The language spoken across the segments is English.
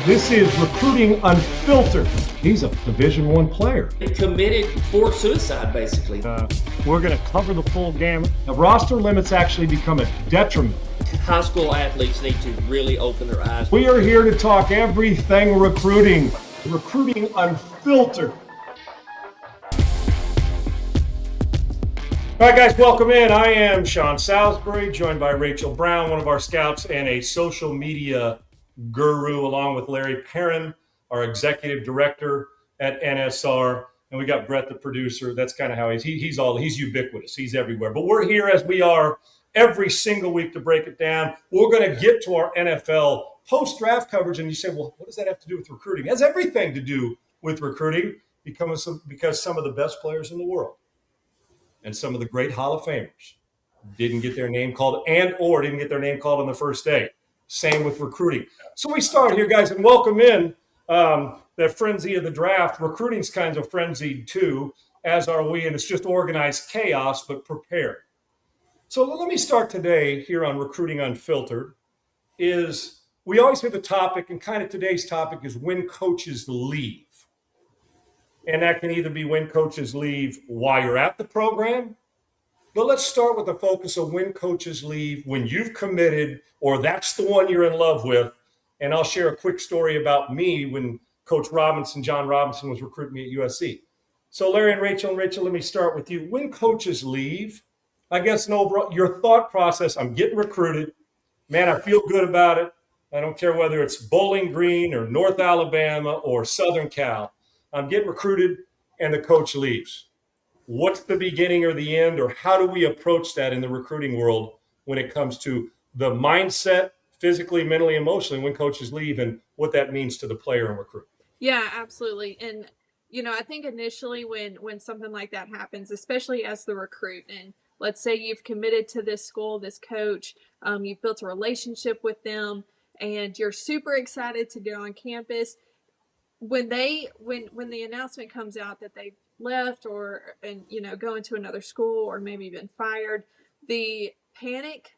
This is Recruiting Unfiltered. He's a Division I player. Committed for suicide, basically. We're going to cover the full gamut. The roster limits actually become a detriment. High school athletes need to really open their eyes. We are here to talk everything recruiting. Recruiting Unfiltered. All right, guys, welcome in. I am Sean Salisbury, joined by Rachel Brown, one of our scouts and a social media guru, along with Larry Perrin, our executive director at NSR. And we got Brett, the producer. That's kind of how he's ubiquitous. He's everywhere. But we're here as we are every single week to break it down. We're going to get to our NFL post-draft coverage. And you say, well, what does that have to do with recruiting? It has everything to do with recruiting because some of the best players in the world and some of the great Hall of Famers didn't get their name called or didn't get their name called on the first day. Same with recruiting. So we start here, guys, and welcome in that frenzy of the draft. Recruiting's kind of frenzied too, as are we, and it's just organized chaos, but prepared. So let me start today here on Recruiting Unfiltered. Is we always hear the topic, and kind of today's topic is when coaches leave. And that can either be when coaches leave while you're at the program, but let's start with the focus of when coaches leave, when you've committed, or that's the one you're in love with. And I'll share a quick story about me when Coach John Robinson, was recruiting me at USC. So Larry and Rachel, let me start with you. When coaches leave, I guess your thought process, I'm getting recruited. Man, I feel good about it. I don't care whether it's Bowling Green or North Alabama or Southern Cal. I'm getting recruited and the coach leaves. What's the beginning or the end, or how do we approach that in the recruiting world when it comes to the mindset, physically, mentally, emotionally, when coaches leave and what that means to the player and recruit? Yeah, absolutely. And, I think initially when something like that happens, especially as the recruit, and let's say you've committed to this school, this coach, you've built a relationship with them, and you're super excited to get on campus. When the announcement comes out that they've left and go into another school or maybe been fired, the panic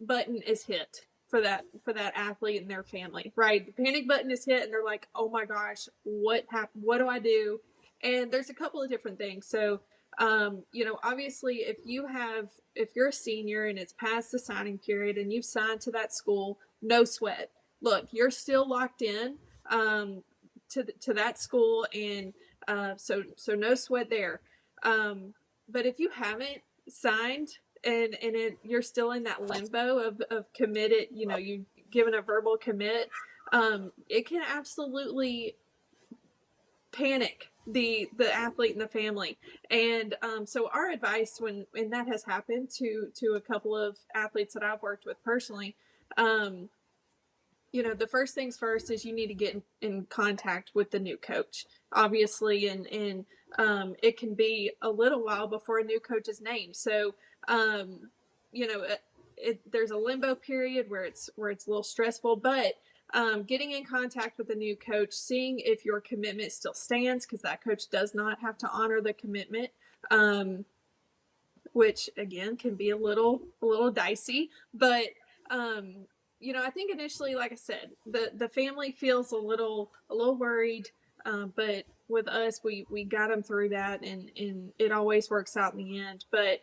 button is hit for that athlete and their family, right? The panic button is hit and they're like, oh my gosh, what happened? What do I do? And there's a couple of different things. So, obviously if you're a senior and it's past the signing period and you've signed to that school, no sweat. Look, you're still locked in, to that school, and so no sweat there. But if you haven't signed and you're still in that limbo of committed, you've given a verbal commit, it can absolutely panic the athlete and the family. And so our advice when that has happened to a couple of athletes that I've worked with personally, the first things first is you need to get in contact with the new coach, obviously, and it can be a little while before a new coach is named. So, there's a limbo period where it's a little stressful, but getting in contact with the new coach, seeing if your commitment still stands, because that coach does not have to honor the commitment, which again can be a little dicey, but I think initially, like I said, the family feels a little worried, but with us, we got them through that, and it always works out in the end. But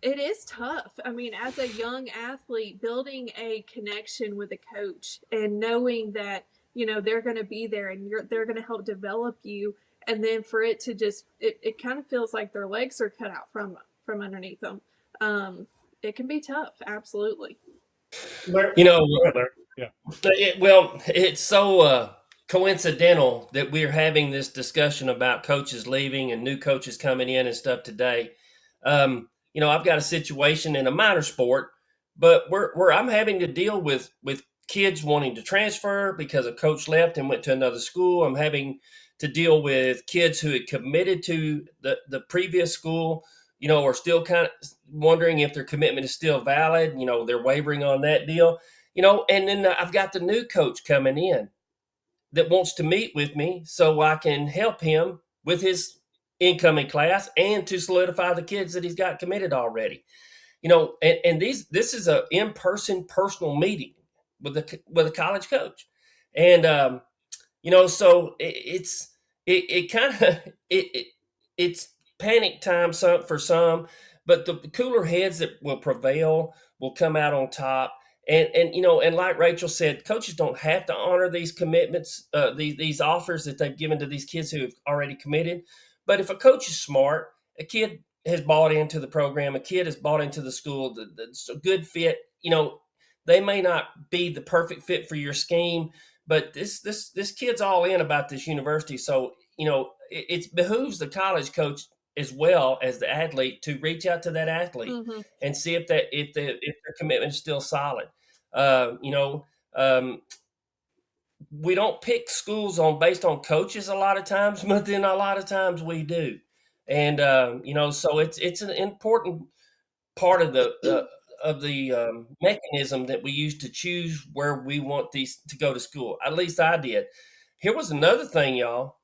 it is tough. I mean, as a young athlete, building a connection with a coach and knowing that they're going to be there and they're going to help develop you, and then for it to just it kind of feels like their legs are cut out from underneath them. It can be tough, absolutely. It's so coincidental that we're having this discussion about coaches leaving and new coaches coming in and stuff today. I've got a situation in a minor sport, but where I'm having to deal with kids wanting to transfer because a coach left and went to another school. I'm having to deal with kids who had committed to the previous school, are still kind of wondering if their commitment is still valid. They're wavering on that deal, and then I've got the new coach coming in that wants to meet with me so I can help him with his incoming class and to solidify the kids that he's got committed already. This is a in-person personal meeting with a college coach. And so it kind of it's panic time for some, but the cooler heads that will prevail will come out on top. And like Rachel said, coaches don't have to honor these commitments, these offers that they've given to these kids who have already committed. But if a coach is smart, a kid has bought into the program, a kid has bought into the school, that's a good fit. They may not be the perfect fit for your scheme, but this kid's all in about this university. So it behooves the college coach as well as the athlete to reach out to that athlete and see if their commitment is still solid. We don't pick schools based on coaches a lot of times, but then a lot of times we do. And so it's an important part of the mechanism that we use to choose where we want these to go to school. At least I did. Here was another thing, y'all,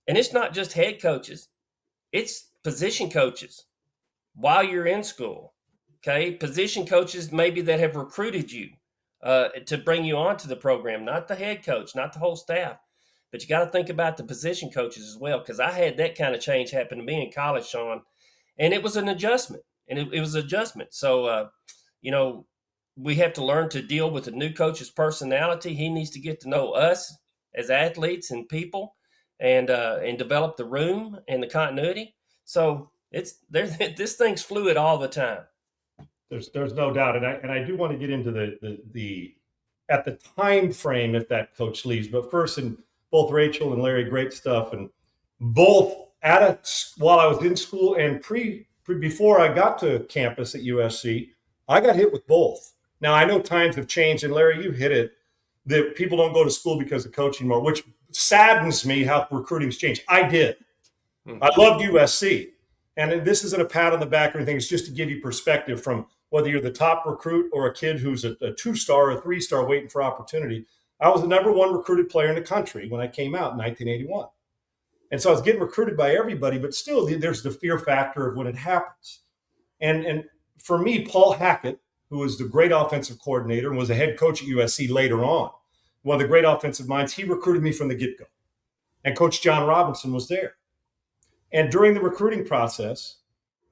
and it's not just head coaches; it's position coaches while you're in school. Okay, position coaches maybe that have recruited you to bring you onto the program, not the head coach, not the whole staff. But you got to think about the position coaches as well, because I had that kind of change happen to me in college, Sean, and it was an adjustment. And it was adjustment. So, we have to learn to deal with the new coach's personality. He needs to get to know us as athletes and people, and develop the room and the continuity. So this thing's fluid all the time. There's no doubt, and I do want to get into the at the time frame if that coach leaves. But first, and both Rachel and Larry, great stuff, and both while I was in school and before I got to campus at USC, I got hit with both. Now, I know times have changed, and Larry, you hit it, that people don't go to school because of coaching more, which saddens me how recruiting's changed. I did. I loved USC. And this isn't a pat on the back or anything. It's just to give you perspective from whether you're the top recruit or a kid who's a 2-star or a 3-star waiting for opportunity. I was the number 1 recruited player in the country when I came out in 1981. And so I was getting recruited by everybody, but still there's the fear factor of when it happens. And for me, Paul Hackett, who was the great offensive coordinator and was a head coach at USC later on, one of the great offensive minds, he recruited me from the get-go. And Coach John Robinson was there. And during the recruiting process,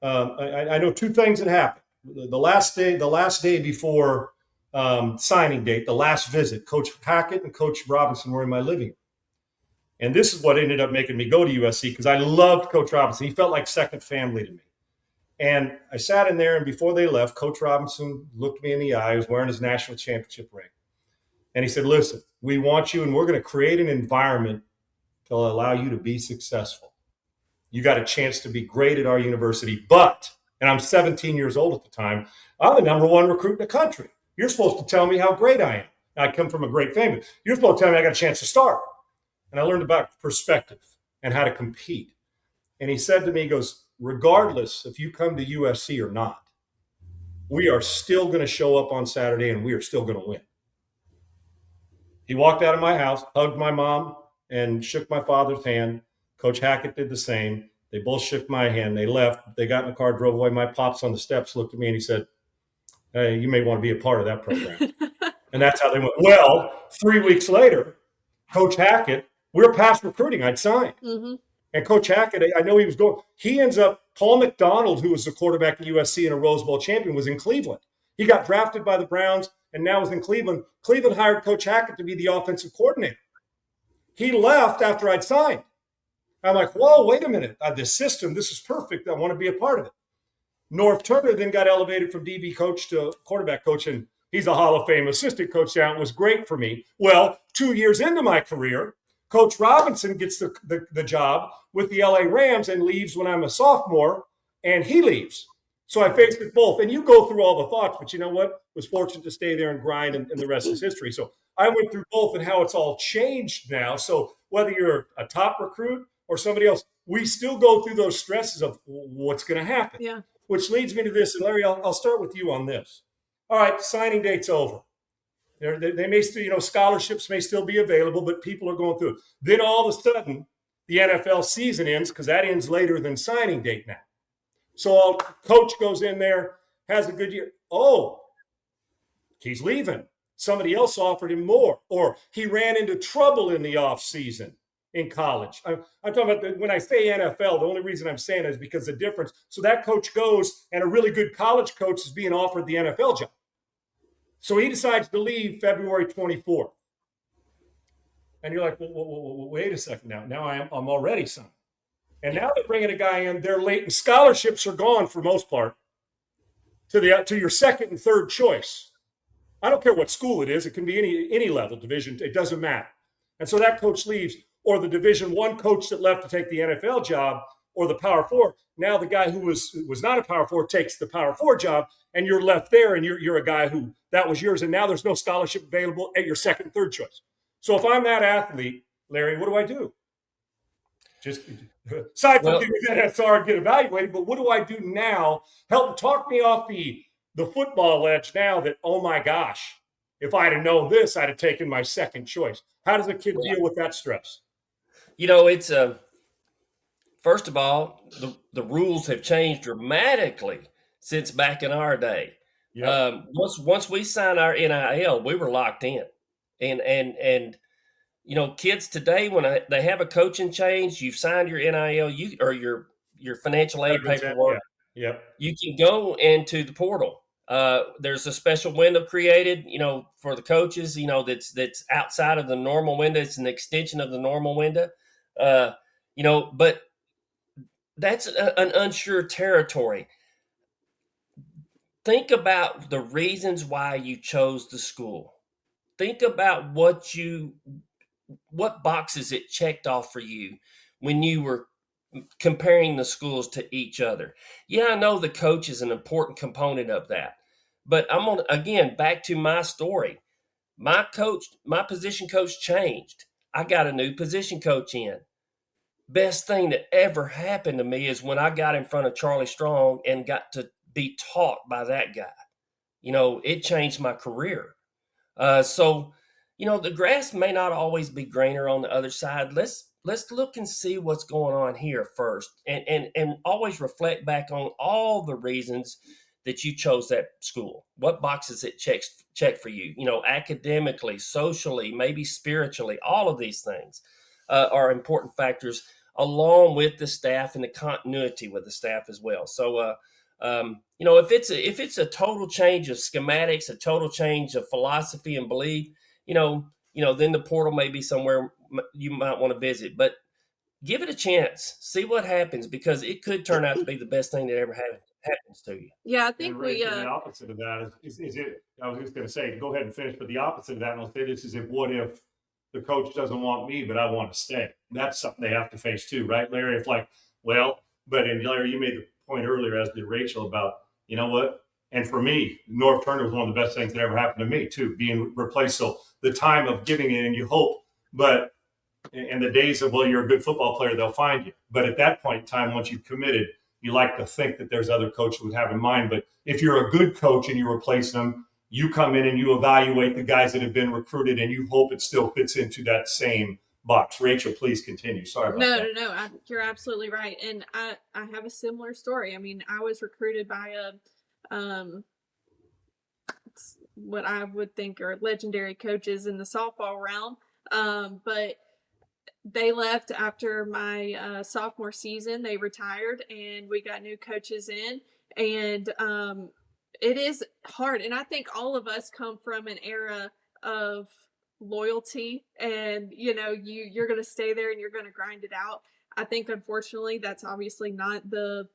I know 2 things that happened. The last day before signing date, the last visit, Coach Hackett and Coach Robinson were in my living room. And this is what ended up making me go to USC, because I loved Coach Robinson. He felt like second family to me. And I sat in there, and before they left, Coach Robinson looked me in the eye. He was wearing his national championship ring. And he said, listen, we want you, and we're going to create an environment to allow you to be successful. You got a chance to be great at our university, but, and I'm 17 years old at the time, I'm the number 1 recruit in the country. You're supposed to tell me how great I am. I come from a great family. You're supposed to tell me I got a chance to start. And I learned about perspective and how to compete. And he said to me, he goes, regardless if you come to USC or not, we are still going to show up on Saturday and we are still going to win. He walked out of my house, hugged my mom, and shook my father's hand. Coach Hackett did the same. They both shook my hand. They left. They got in the car, drove away. My pops on the steps looked at me and he said, hey, you may want to be a part of that program. And that's how they went. Well, 3 weeks later, Coach Hackett, we were past recruiting. I'd signed. And Coach Hackett, I know he was going. He ends up, Paul McDonald, who was the quarterback at USC and a Rose Bowl champion, was in Cleveland. He got drafted by the Browns and now is in Cleveland. Cleveland hired Coach Hackett to be the offensive coordinator. He left after I'd signed. I'm like, whoa, wait a minute. This system, this is perfect. I want to be a part of it. North Turner then got elevated from DB coach to quarterback coach, and he's a Hall of Fame assistant coach now. It was great for me. Well, 2 years into my career, Coach Robinson gets the job with the LA Rams and leaves when I'm a sophomore, and he leaves. So I faced it both. And you go through all the thoughts, but you know what? Was fortunate to stay there and grind, and the rest is history. So I went through both and how it's all changed now. So whether you're a top recruit or somebody else, we still go through those stresses of what's going to happen. Yeah. Which leads me to this. And Larry, I'll start with you on this. All right, signing date's over. They may still, scholarships may still be available, but people are going through it. Then all of a sudden, the NFL season ends, because that ends later than signing date now. So coach goes in there, has a good year. Oh, he's leaving. somebody else offered him more, or he ran into trouble in the off season in college. I'm talking about when I say NFL, the only reason I'm saying it is because the difference. So that coach goes, and a really good college coach is being offered the NFL job. So he decides to leave February 24th. And you're like, well, wait a second now. Now I'm already signed. And now they're bringing a guy in. They're late, and scholarships are gone for most part to your second and third choice. I don't care what school it is. It can be any level, division. It doesn't matter. And so that coach leaves, or the Division I coach that left to take the NFL job, or the Power Four. Now the guy who was not a Power Four takes the Power Four job, and you're left there, and you're a guy who that was yours, and now there's no scholarship available at your second, third choice. So if I'm that athlete, Larry, what do? Just aside from doing NSR and get evaluated, but what do I do now? Help talk me off the football ledge now that, oh my gosh, if I'd have known this, I'd have taken my second choice. How does a kid deal with that stress? It's first of all, the rules have changed dramatically since back in our day. Yep. Once we signed our NIL, we were locked in, and kids today, when they have a coaching change, you've signed your NIL, or your financial aid paperwork. Yeah. Yep. You can go into the portal. There's a special window created, for the coaches, that's outside of the normal window. It's an extension of the normal window, but that's an unsure territory. Think about the reasons why you chose the school. Think about what boxes it checked off for you when you were comparing the schools to each other. Yeah, I know the coach is an important component of that, but I'm on, again, back to my story. My position coach changed. I got a new position coach in. Best thing that ever happened to me is when I got in front of Charlie Strong and got to be taught by that guy. It changed my career. So the grass may not always be greener on the other side. Let's look and see what's going on here first, and always reflect back on all the reasons that you chose that school. What boxes it check for you? Academically, socially, maybe spiritually. All of these things are important factors, along with the staff and the continuity with the staff as well. So, if it's a total change of schematics, a total change of philosophy and belief, then the portal may be somewhere you might want to visit. But give it a chance. See what happens, because it could turn out to be the best thing that ever happens to you. Yeah, I think the opposite of that is it. I was just going to say, go ahead and finish, but the opposite of that, and I'll say this, is what if the coach doesn't want me, but I want to stay? That's something they have to face too, right, Larry? It's like, Larry, you made the point earlier, as did Rachel, about, what? And for me, North Turner was one of the best things that ever happened to me too, being replaced. So the time of giving it, and you hope, but in the days of, you're a good football player, they'll find you. But at that point in time, once you've committed, you like to think that there's other coaches would have in mind. But if you're a good coach and you replace them, you come in and you evaluate the guys that have been recruited, and you hope it still fits into that same box. Rachel, please continue. Sorry about that. No. You're absolutely right. And I have a similar story. I mean, I was recruited by what I would think are legendary coaches in the softball realm. But they left after my sophomore season. They retired, and we got new coaches in. And it is hard. And I think all of us come from an era of loyalty, and you're going to stay there and you're going to grind it out. I think, unfortunately, that's obviously not the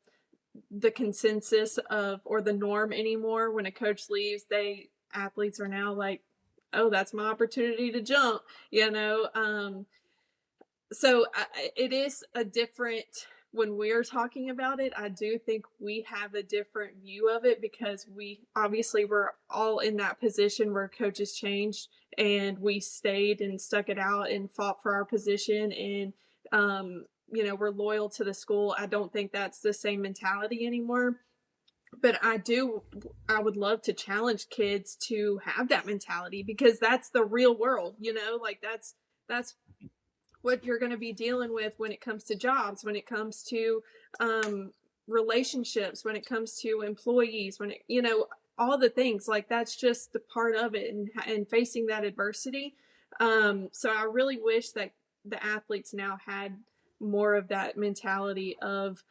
consensus or the norm anymore. When a coach leaves, athletes are now like, oh, that's my opportunity to jump, so it is a different, when we're talking about it, I do think we have a different view of it, because we're all in that position where coaches changed, and we stayed and stuck it out and fought for our position, and we're loyal to the school. I don't think that's the same mentality anymore. But I would love to challenge kids to have that mentality, because that's the real world, that's what you're going to be dealing with when it comes to jobs, when it comes to relationships, when it comes to employees, all the things. Like, that's just the part of it, and facing that adversity. So I really wish that the athletes now had more of that mentality of,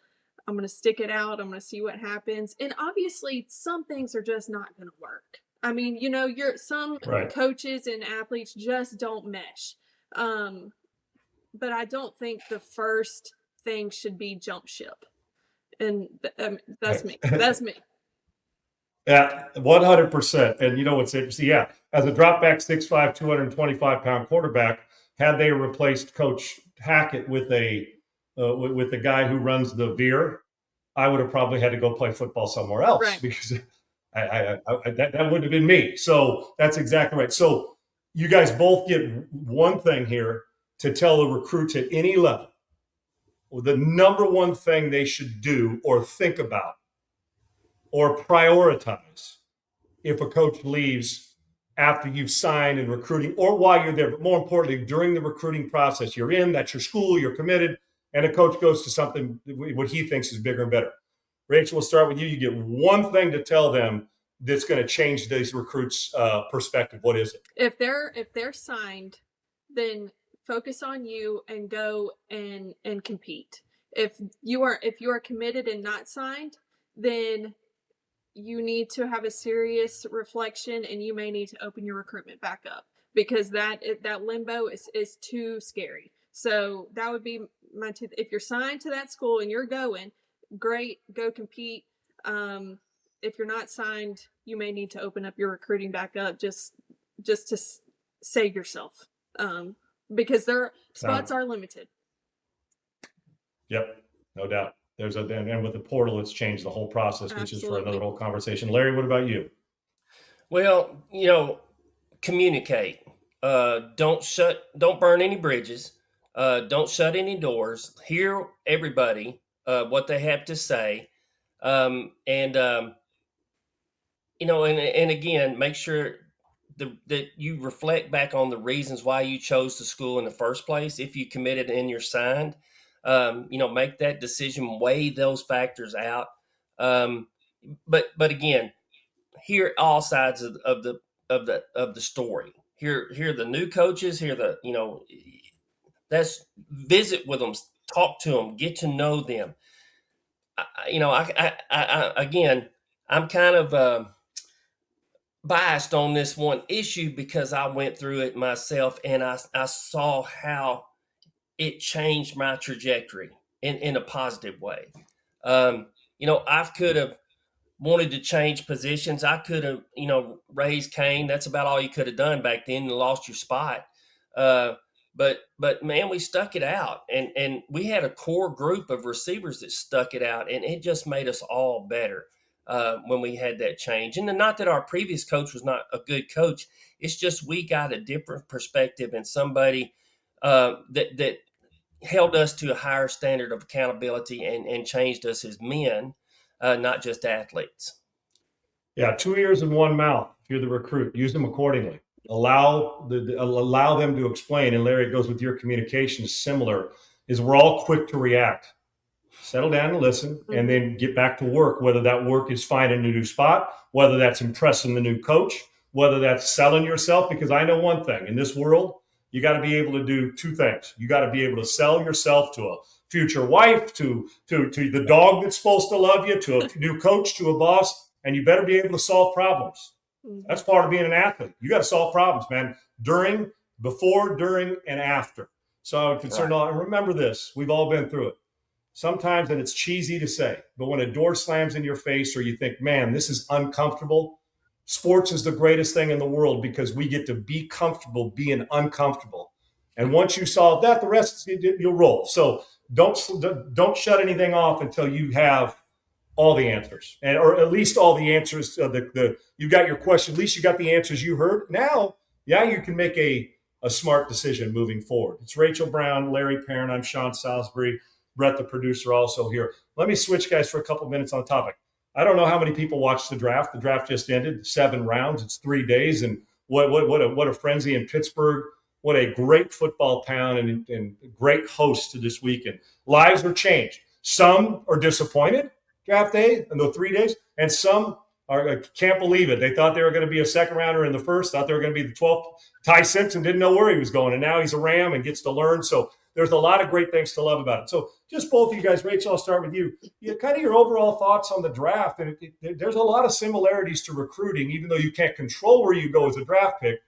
I'm going to stick it out. I'm going to see what happens. And obviously some things are just not going to work. I mean, some Right. coaches and athletes just don't mesh. But I don't think the first thing should be jump ship. And that's me. That's me. Yeah, 100%. And you know what's interesting? Yeah, as a drop back 6'5", 225-pound quarterback, had they replaced Coach Hackett with with the guy who runs the veer, I would have probably had to go play football somewhere else, Right. because that wouldn't have been me. So that's exactly right. So you guys both get one thing here to tell the recruits at any level. The number one thing they should do or think about or prioritize if a coach leaves after you've signed and recruiting, or while you're there, but more importantly, during the recruiting process. You're in, that's your school, you're committed, and a coach goes to something what he thinks is bigger and better. Rachel, we'll start with you. You get one thing to tell them that's going to change these recruits' perspective. What is it? If they're signed, then focus on you and go and compete. If you are committed and not signed, then you need to have a serious reflection, and you may need to open your recruitment back up, because that limbo is too scary. So that would be my two. If you're signed to that school and you're going, great, go compete. If you're not signed, you may need to open up your recruiting back up just to save yourself, because their spots are limited. Yep, no doubt. And with the portal, it's changed the whole process, which Absolutely. is for another whole conversation. Larry, what about you? Well, communicate. Don't burn any bridges. Don't shut any doors. Hear everybody, what they have to say. And again, make sure that you reflect back on the reasons why you chose the school in the first place. If you committed and you're signed, make that decision, weigh those factors out. But again, hear all sides of the story. Hear the new coaches. That's visit with them, talk to them, get to know them. Again, I'm kind of biased on this one issue because I went through it myself, and I saw how it changed my trajectory in a positive way. I could have wanted to change positions. I could have, raised Cain. That's about all you could have done back then, and lost your spot. But man, we stuck it out, and we had a core group of receivers that stuck it out, and it just made us all better when we had that change. And not that our previous coach was not a good coach. It's just we got a different perspective, and somebody that held us to a higher standard of accountability and changed us as men, not just athletes. Yeah, 2 ears and one mouth. If you're the recruit, use them accordingly. Allow them to explain. And Larry, it goes with your communication is similar. Is we're all quick to react. Settle down and listen, and then get back to work. Whether that work is finding a new spot, whether that's impressing the new coach, whether that's selling yourself. Because I know one thing in this world, you got to be able to do two things. You got to be able to sell yourself to a future wife, to the dog that's supposed to love you, to a new coach, to a boss, and you better be able to solve problems. That's part of being an athlete. You got to solve problems, man. Before, during, and after. So I'm concerned. Right. Remember this. We've all been through it. Sometimes, and it's cheesy to say, but when a door slams in your face, or you think, man, this is uncomfortable, sports is the greatest thing in the world, because we get to be comfortable being uncomfortable. And once you solve that, the rest you'll roll. So don't shut anything off until you have all the answers, or at least all the answers. You've got your question. At least you got the answers you heard. Now, you can make a smart decision moving forward. It's Rachel Brown, Larry Perrin. I'm Sean Salisbury. Brett, the producer, also here. Let me switch, guys, for a couple minutes on topic. I don't know how many people watched the draft. The draft just ended, 7 rounds. It's 3 days, and what a frenzy in Pittsburgh. What a great football town, and great host to this weekend. Lives are changed. Some are disappointed draft day and the 3 days, and some I can't believe it. They thought they were going to be a second rounder in the first, thought they were going to be the 12th. Ty Simpson didn't know where he was going, and now he's a Ram and gets to learn. So there's a lot of great things to love about it. So just both of you guys, Rachel, I'll start with you. Kind of your overall thoughts on the draft. And there's a lot of similarities to recruiting, even though you can't control where you go as a draft pick.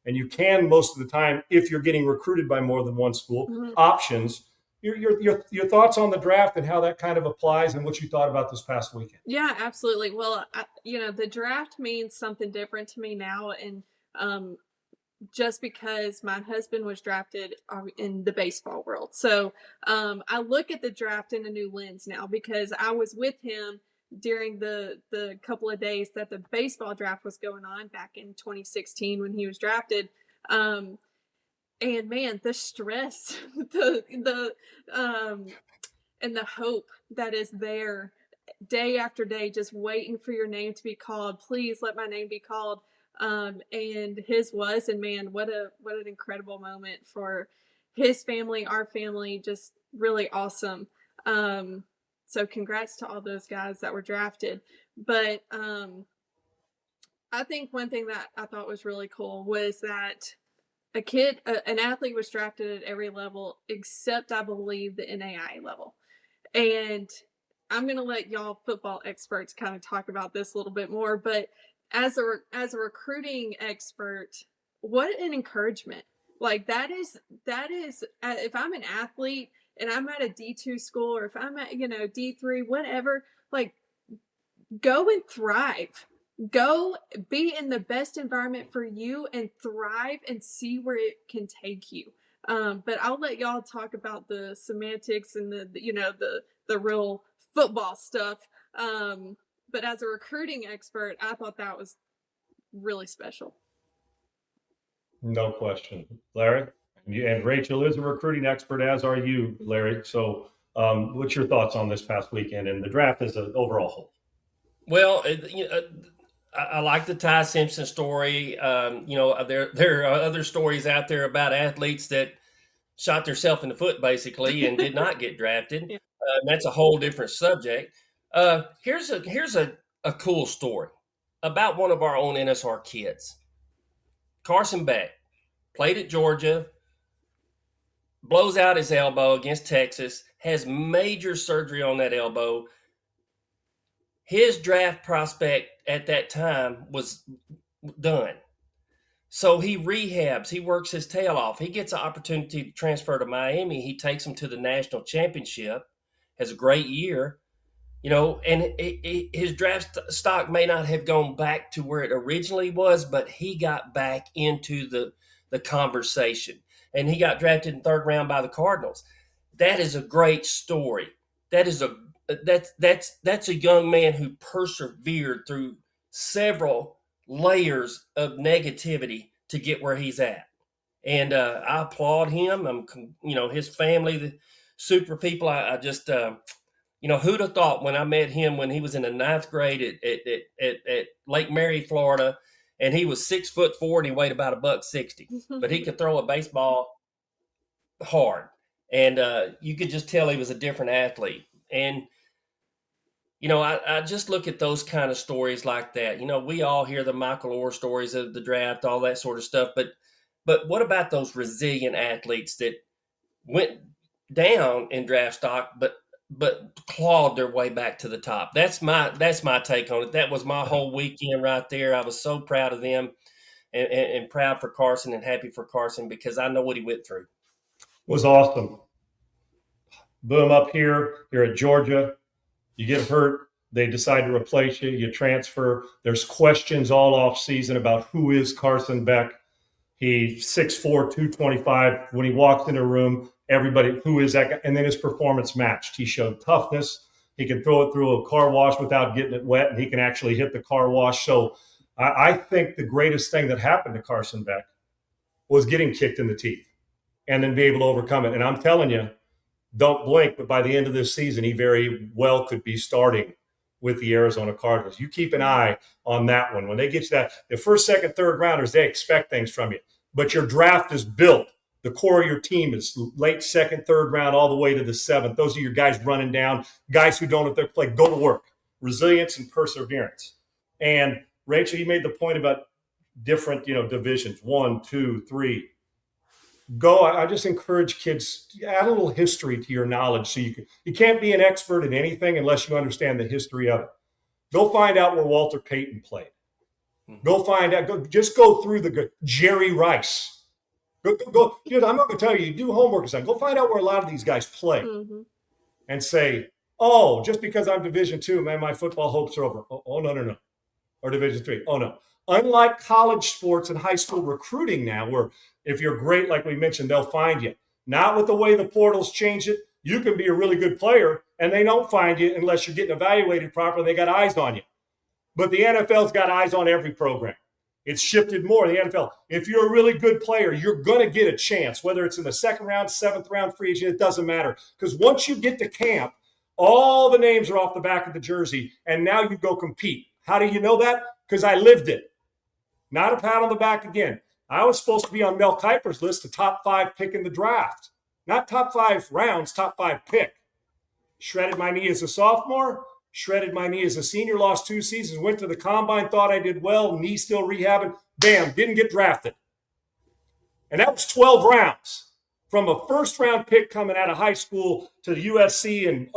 And you can most of the time, if you're getting recruited by more than one school, options. Your thoughts on the draft and how that kind of applies and what you thought about this past weekend. Yeah, absolutely. Well, the draft means something different to me now. And just because my husband was drafted in the baseball world. So I look at the draft in a new lens now because I was with him during the couple of days that the baseball draft was going on back in 2016 when he was drafted. And man, the stress, and the hope that is there day after day, just waiting for your name to be called. Please let my name be called. And his was, and man, what an incredible moment for his family, our family, just really awesome. So congrats to all those guys that were drafted. But I think one thing that I thought was really cool was that an athlete was drafted at every level except, I believe, the NAIA level. And I'm going to let y'all football experts kind of talk about this a little bit more, but as a recruiting expert, what an encouragement. Like that is if I'm an athlete and I'm at a D2 school, or if I'm at, D3, whatever, like go and thrive. Go be in the best environment for you and thrive and see where it can take you. But I'll let y'all talk about the semantics and the real football stuff. But as a recruiting expert, I thought that was really special. No question. Larry? And Rachel is a recruiting expert, as are you, Larry. So what's your thoughts on this past weekend and the draft as an overall whole? Well, I like the Ty Simpson story. There are other stories out there about athletes that shot themselves in the foot, basically, and did not get drafted. Yeah. That's a whole different subject. Here's a cool story about one of our own NSR kids. Carson Beck played at Georgia, blows out his elbow against Texas, has major surgery on that elbow. His draft prospect at that time was done. So he rehabs, he works his tail off. He gets an opportunity to transfer to Miami. He takes him to the national championship, has a great year, and his draft stock may not have gone back to where it originally was, but he got back into the conversation, and he got drafted in third round by the Cardinals. That is a great story. That's a young man who persevered through several layers of negativity to get where he's at. And I applaud him. His family, the super people. I just, who'd have thought when I met him when he was in the 9th grade at Lake Mary, Florida, and he was 6'4" and he weighed about $160, but he could throw a baseball hard. And you could just tell he was a different athlete. And I just look at those kind of stories like that. We all hear the Michael Orr stories of the draft, all that sort of stuff. But what about those resilient athletes that went down in draft stock, but clawed their way back to the top? That's my take on it. That was my whole weekend right there. I was so proud of them and proud for Carson and happy for Carson because I know what he went through. It was awesome. Boom, up here, you're at Georgia. You get hurt, they decide to replace you, you transfer. There's questions all off season about who is Carson Beck. He's 6'4", 225. When he walked in a room, everybody, who is that guy? And then his performance matched. He showed toughness. He can throw it through a car wash without getting it wet, and he can actually hit the car wash. So I think the greatest thing that happened to Carson Beck was getting kicked in the teeth and then be able to overcome it. And I'm telling you, don't blink, but by the end of this season, he very well could be starting with the Arizona Cardinals. You keep an eye on that one. When they get to that, the first, second, third rounders, they expect things from you. But your draft is built. The core of your team is late second, third round, all the way to the 7th. Those are your guys running down, guys who don't have to play, go to work. Resilience and perseverance. And Rachel, you made the point about different, divisions, 1, 2, 3. I just encourage kids to add a little history to your knowledge. So you can't be an expert in anything unless you understand the history of it. Go find out where Walter Payton played. Go find out. Just go through the Jerry Rice. Go. I'm not going to tell you. Do homework or something. Go find out where a lot of these guys play, and say, "Oh, just because I'm Division II, man, my football hopes are over." Oh, no. Or Division III. Oh no. Unlike college sports and high school recruiting now, where if you're great, like we mentioned, they'll find you. Not with the way the portals change it. You can be a really good player, and they don't find you unless you're getting evaluated properly. They got eyes on you. But the NFL's got eyes on every program. It's shifted more. The NFL, if you're a really good player, you're going to get a chance, whether it's in the second round, seventh round, free agent, it doesn't matter. Because once you get to camp, all the names are off the back of the jersey, and now you go compete. How do you know that? Because I lived it. Not a pat on the back again. I was supposed to be on Mel Kiper's list, the top 5 pick in the draft. Not top 5 rounds, top 5 pick. Shredded my knee as a sophomore, shredded my knee as a senior, lost 2 seasons, went to the combine, thought I did well, knee still rehabbing, bam, didn't get drafted. And that was 12 rounds. From a first-round pick coming out of high school to the USC and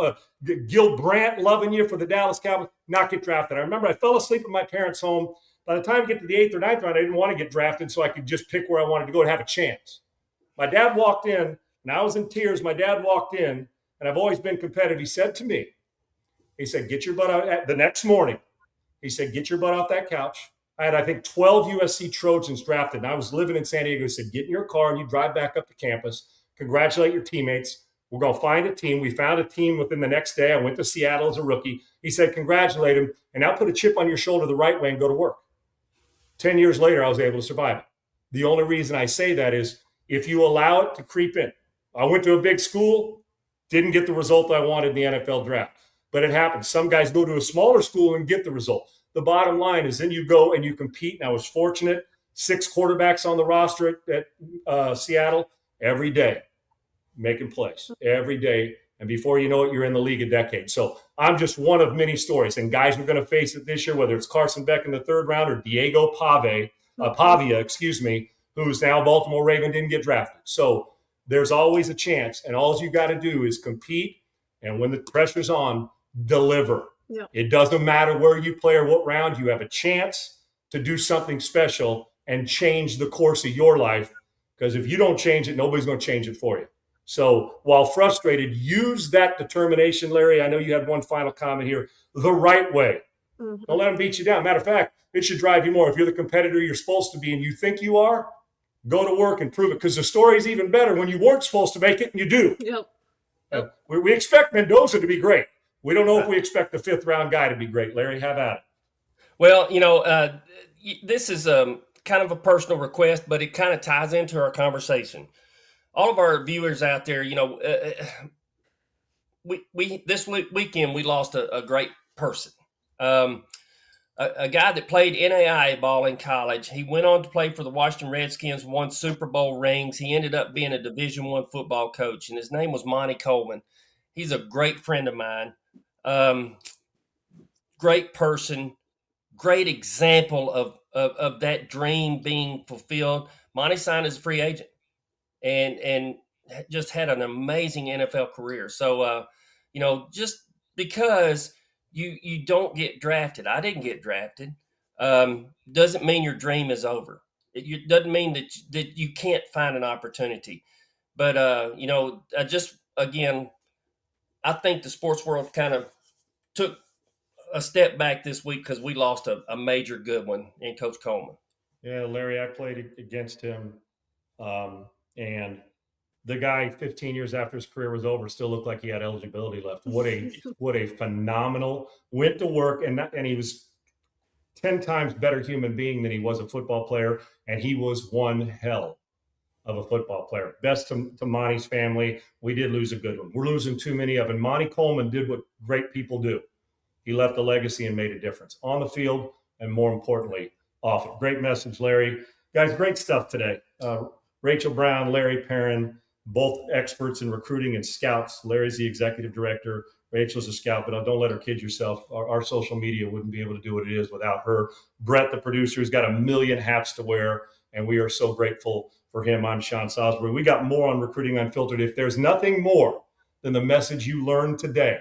Gil Brandt loving you for the Dallas Cowboys, not get drafted. I remember I fell asleep at my parents' home. By the time I get to the 8th or 9th round, I didn't want to get drafted, so I could just pick where I wanted to go to have a chance. My dad walked in, and I was in tears. My dad walked in, and I've always been competitive. He said to me, he said, get your butt out. The next morning, he said, get your butt off that couch. I had, I think, 12 USC Trojans drafted, and I was living in San Diego. He said, get in your car, and you drive back up to campus. Congratulate your teammates. We're going to find a team. We found a team within the next day. I went to Seattle as a rookie. He said, congratulate him, and now put a chip on your shoulder the right way and go to work. 10 years later, I was able to survive it. The only reason I say that is if you allow it to creep in. I went to a big school, didn't get the result I wanted in the NFL draft. But it happens. Some guys go to a smaller school and get the result. The bottom line is then you go and you compete. And I was fortunate, 6 quarterbacks on the roster at Seattle every day, making plays every day. And before you know it, you're in the league a decade. So I'm just one of many stories. And guys are going to face it this year, whether it's Carson Beck in the 3rd round or Diego Pavia, who's now Baltimore Raven, didn't get drafted. So there's always a chance. And all you got to do is compete. And when the pressure's on, deliver. Yeah. It doesn't matter where you play or what round. You have a chance to do something special and change the course of your life. Because if you don't change it, nobody's going to change it for you. So while frustrated, use that determination, Larry. I know you had one final comment here. The right way. Mm-hmm. Don't let them beat you down. Matter of fact, it should drive you more. If you're the competitor you're supposed to be and you think you are, go to work and prove it. Because the story's even better when you weren't supposed to make it and you do. Yep. We expect Mendoza to be great. We don't know if we expect the 5th round guy to be great. Larry, have at it. Well, this is kind of a personal request, but it kind of ties into our conversation. All of our viewers out there, we this weekend we lost a great person, a guy that played NAIA ball in college. He went on to play for the Washington Redskins, won Super Bowl rings. He ended up being a Division I football coach, and his name was Monty Coleman. He's a great friend of mine, great person, great example of that dream being fulfilled. Monty signed as a free agent. And just had an amazing NFL career. So, just because you don't get drafted, I didn't get drafted, doesn't mean your dream is over. It doesn't mean that you can't find an opportunity. But, I think the sports world kind of took a step back this week because we lost a major good one in Coach Coleman. Yeah, Larry, I played against him. And the guy 15 years after his career was over still looked like he had eligibility left. What a phenomenal, went to work, and he was 10 times better human being than he was a football player, and he was one hell of a football player. Best to Monty's family. We did lose a good one. We're losing too many of them. Monty Coleman did what great people do. He left a legacy and made a difference on the field and, more importantly, off it. Great message, Larry. Guys, great stuff today. Rachel Brown, Larry Perrin, both experts in recruiting and scouts. Larry's the executive director. Rachel's a scout, but don't let her kid yourself. Our social media wouldn't be able to do what it is without her. Brett, the producer, has got a million hats to wear, and we are so grateful for him. I'm Sean Salisbury. We got more on Recruiting Unfiltered. If there's nothing more than the message you learned today,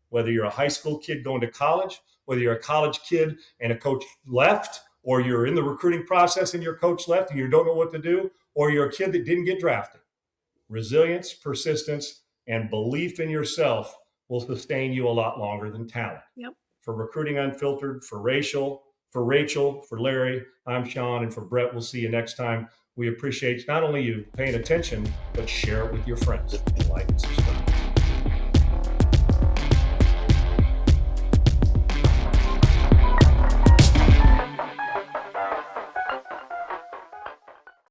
whether you're a high school kid going to college, whether you're a college kid and a coach left, or you're in the recruiting process and your coach left and you don't know what to do, or you're a kid that didn't get drafted, resilience, persistence, and belief in yourself will sustain you a lot longer than talent. Yep. For Recruiting Unfiltered, for Rachel, for Larry, I'm Sean, and for Brett, we'll see you next time. We appreciate not only you paying attention, but share it with your friends. Like and subscribe.